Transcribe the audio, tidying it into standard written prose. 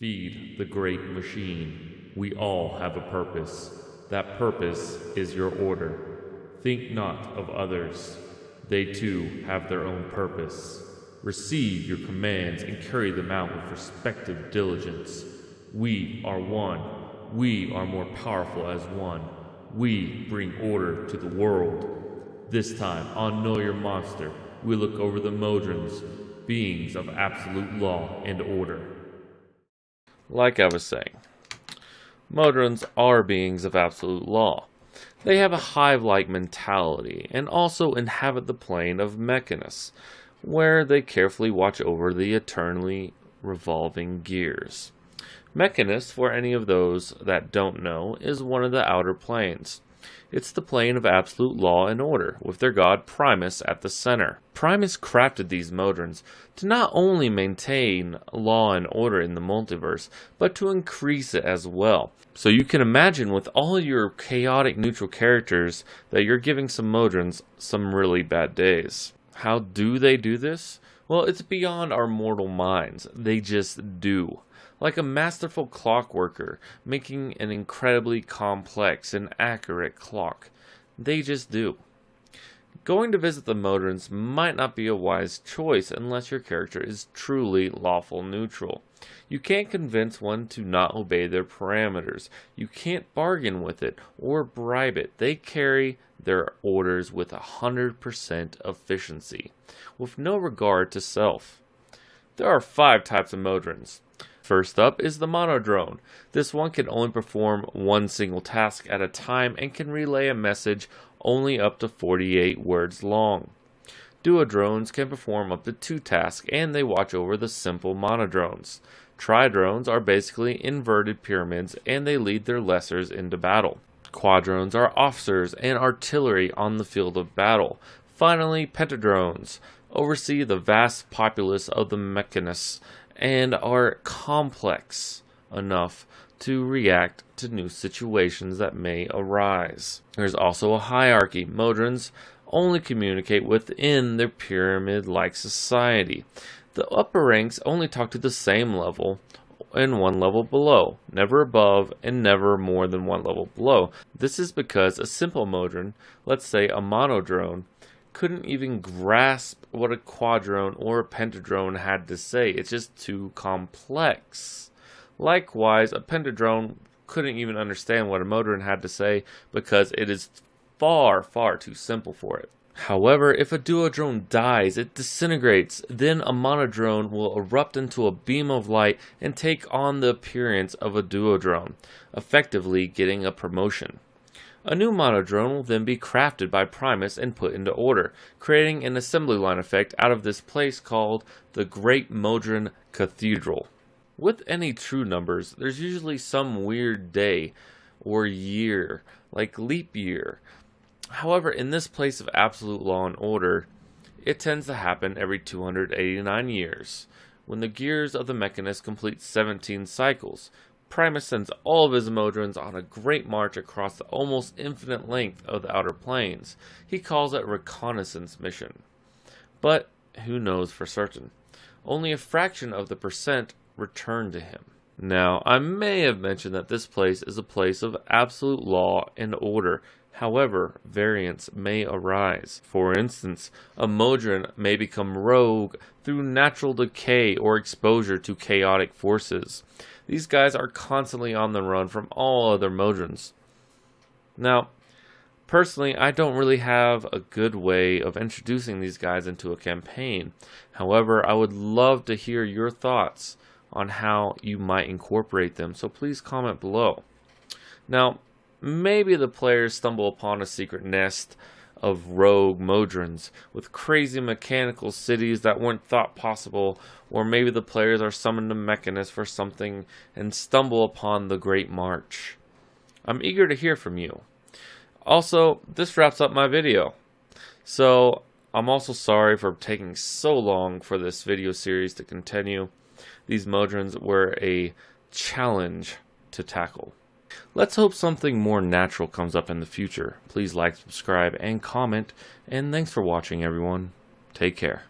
Feed the great machine. We all have a purpose. That purpose is your order. Think not of others. They too have their own purpose. Receive your commands and carry them out with respective diligence. We are one. We are more powerful as one. We bring order to the world. This time, on Know Your Monster, we look over the Modrones, beings of absolute law and order. Like I was saying, Modrones are beings of absolute law. They have a hive-like mentality and also inhabit the plane of Mechanus, where they carefully watch over the eternally revolving gears. Mechanus, for any of those that don't know, is one of the outer planes. It's the plane of absolute law and order, with their god Primus at the center. Primus crafted these Modrones to not only maintain law and order in the multiverse, but to increase it as well. So you can imagine with all your chaotic neutral characters that you're giving some Modrones some really bad days. How do they do this? Well, it's beyond our mortal minds. They just do. Like a masterful clockworker, making an incredibly complex and accurate clock. They just do. Going to visit the Modrones might not be a wise choice unless your character is truly lawful neutral. You can't convince one to not obey their parameters. You can't bargain with it or bribe it. They carry their orders with 100% efficiency, with no regard to self. There are 5 types of Modrones. First up is the Monodrone. This one can only perform one single task at a time and can relay a message only up to 48 words long. Duodrones can perform up to 2 tasks and they watch over the simple monodrones. Tridrones are basically inverted pyramids and they lead their lessers into battle. Quadrones are officers and artillery on the field of battle. Finally, pentadrones oversee the vast populace of the Mechanus and are complex enough to react to new situations that may arise. There's also a hierarchy. Modrones only communicate within their pyramid-like society. The upper ranks only talk to the same level and one level below, never above and never more than one level below. This is because a simple Modrone, let's say a monodrone, couldn't even grasp what a quadrone or a pentadrone had to say. It's just too complex. Likewise, a pentadrone couldn't even understand what a Modrone had to say because it is far, far too simple for it. However, if a duodrone dies, it disintegrates. Then a monodrone will erupt into a beam of light and take on the appearance of a duodrone, effectively getting a promotion. A new monodrone will then be crafted by Primus and put into order, creating an assembly line effect out of this place called the Great Modrone Cathedral. With any true numbers, there's usually some weird day or year, like leap year. However, in this place of absolute law and order, it tends to happen every 289 years, when the gears of the Mechanus complete 17 cycles. Primus sends all of his Modrones on a great march across the almost infinite length of the outer planes. He calls it a reconnaissance mission. But who knows for certain? Only a fraction of the percent return to him. Now, I may have mentioned that this place is a place of absolute law and order. However, variants may arise. For instance, a Modrone may become rogue through natural decay or exposure to chaotic forces. These guys are constantly on the run from all other Modrones. Now, personally, I don't really have a good way of introducing these guys into a campaign. However, I would love to hear your thoughts on how you might incorporate them, so please comment below. Now, maybe the players stumble upon a secret nest of rogue Modrones with crazy mechanical cities that weren't thought possible, or maybe the players are summoned to Mechanus for something and stumble upon the Great March. I'm eager to hear from you. Also, this wraps up my video. So, I'm also sorry for taking so long for this video series to continue. These Modrones were a challenge to tackle. Let's hope something more natural comes up in the future. Please like, subscribe, and comment. And thanks for watching, everyone. Take care.